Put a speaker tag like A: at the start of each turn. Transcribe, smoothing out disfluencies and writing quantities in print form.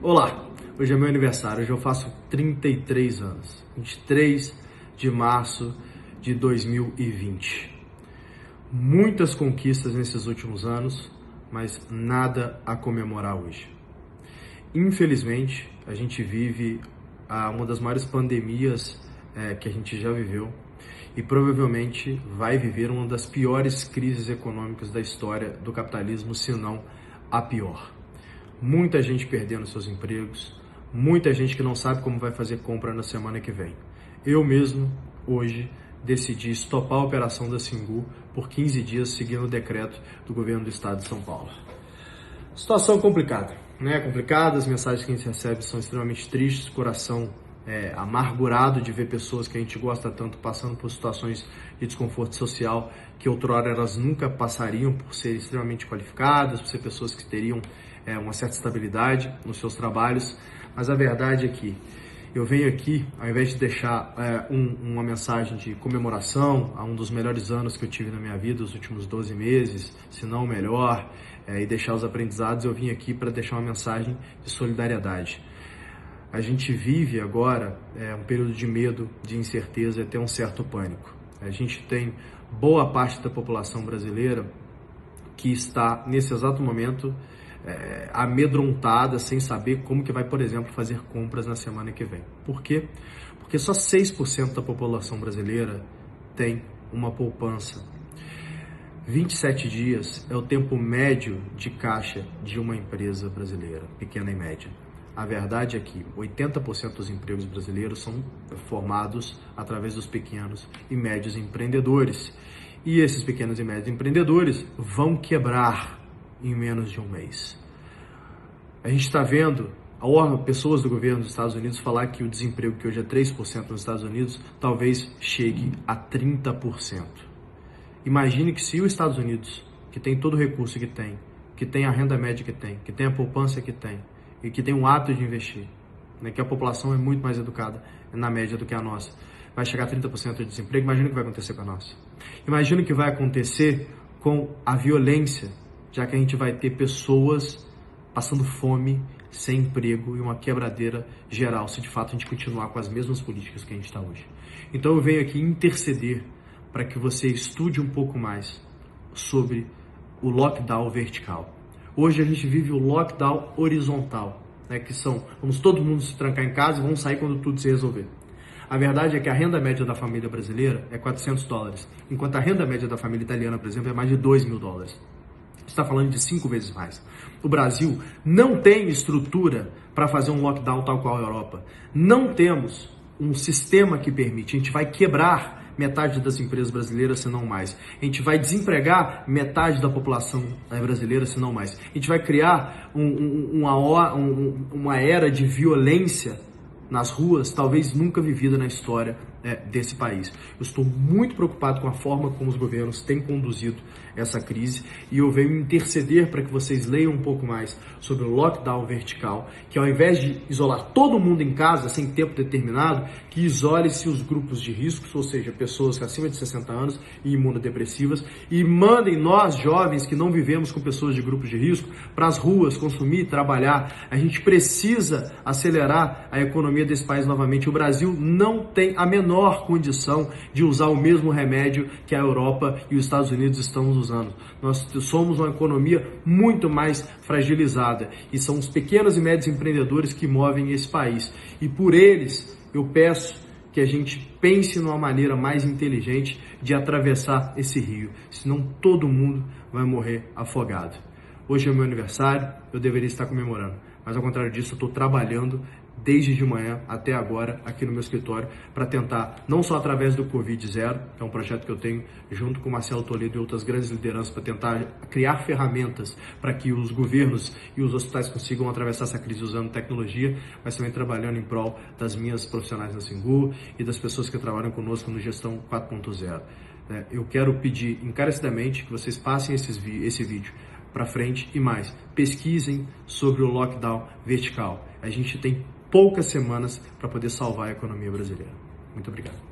A: Olá, hoje é meu aniversário, hoje eu faço 33 anos, 23 de março de 2020. Muitas conquistas nesses últimos anos, mas nada a comemorar hoje. Infelizmente, a gente vive uma das maiores pandemias que a gente já viveu e provavelmente vai viver uma das piores crises econômicas da história do capitalismo, se não a pior. Muita gente perdendo seus empregos, muita gente que não sabe como vai fazer compra na semana que vem. Eu mesmo, hoje, decidi estopar a operação da Singu por 15 dias, seguindo o decreto do governo do estado de São Paulo. Situação complicada, né? Complicada, as mensagens que a gente recebe são extremamente tristes, coração amargurado de ver pessoas que a gente gosta tanto passando por situações de desconforto social que outrora elas nunca passariam por serem extremamente qualificadas, por ser pessoas que teriam uma certa estabilidade nos seus trabalhos, mas a verdade é que eu venho aqui, ao invés de deixar uma mensagem de comemoração a um dos melhores anos que eu tive na minha vida, os últimos 12 meses, se não o melhor, e deixar os aprendizados, eu vim aqui para deixar uma mensagem de solidariedade. A gente vive agora um período de medo, de incerteza e até um certo pânico. A gente tem boa parte da população brasileira que está, nesse exato momento, amedrontada, sem saber como que vai, por exemplo, fazer compras na semana que vem. Por quê? Porque só 6% da população brasileira tem uma poupança. 27 dias é o tempo médio de caixa de uma empresa brasileira, pequena e média. A verdade é que 80% dos empregos brasileiros são formados através dos pequenos e médios empreendedores. E esses pequenos e médios empreendedores vão quebrar em menos de um mês. A gente está vendo pessoas do governo dos Estados Unidos falar que o desemprego, que hoje é 3% nos Estados Unidos, talvez chegue a 30%. Imagine que se os Estados Unidos, que tem todo o recurso que tem a renda média que tem a poupança que tem, e que tem um hábito de investir, né, que a população é muito mais educada na média do que a nossa, vai chegar a 30% de desemprego, imagina o que vai acontecer com a nossa. Imagina o que vai acontecer com a violência, já que a gente vai ter pessoas passando fome, sem emprego e uma quebradeira geral, se de fato a gente continuar com as mesmas políticas que a gente está hoje. Então eu venho aqui interceder para que você estude um pouco mais sobre o lockdown vertical. Hoje a gente vive o lockdown horizontal, né, que vamos todo mundo se trancar em casa e vamos sair quando tudo se resolver. A verdade é que a renda média da família brasileira é $400, enquanto a renda média da família italiana, por exemplo, é mais de $2.000. Você está falando de 5 vezes mais. O Brasil não tem estrutura para fazer um lockdown tal qual a Europa. Não temos um sistema que permite. A gente vai quebrar metade das empresas brasileiras, se não mais. A gente vai desempregar metade da população brasileira, se não mais. A gente vai criar uma era de violência nas ruas, talvez nunca vivida na história desse país. Eu estou muito preocupado com a forma como os governos têm conduzido essa crise e eu venho interceder para que vocês leiam um pouco mais sobre o lockdown vertical, que ao invés de isolar todo mundo em casa sem tempo determinado, que isole-se os grupos de riscos, ou seja, pessoas acima de 60 anos e imunodepressivas, e mandem nós, jovens que não vivemos com pessoas de grupos de risco, para as ruas, consumir, trabalhar. A gente precisa acelerar a economia desse país novamente. O Brasil não tem a menor condição de usar o mesmo remédio que a Europa e os Estados Unidos estão usando. Nós somos uma economia muito mais fragilizada e são os pequenos e médios empreendedores que movem esse país. E por eles eu peço que a gente pense numa maneira mais inteligente de atravessar esse rio, senão todo mundo vai morrer afogado. Hoje é meu aniversário, eu deveria estar comemorando, mas ao contrário disso, eu estou trabalhando desde de manhã até agora aqui no meu escritório para tentar, não só através do Covid Zero, que é um projeto que eu tenho junto com Marcelo Toledo e outras grandes lideranças para tentar criar ferramentas para que os governos e os hospitais consigam atravessar essa crise usando tecnologia, mas também trabalhando em prol das minhas profissionais na Singu e das pessoas que trabalham conosco no Gestão 4.0. Eu quero pedir encarecidamente que vocês passem esse vídeo para frente e mais, pesquisem sobre o lockdown vertical. A gente tem poucas semanas para poder salvar a economia brasileira. Muito obrigado.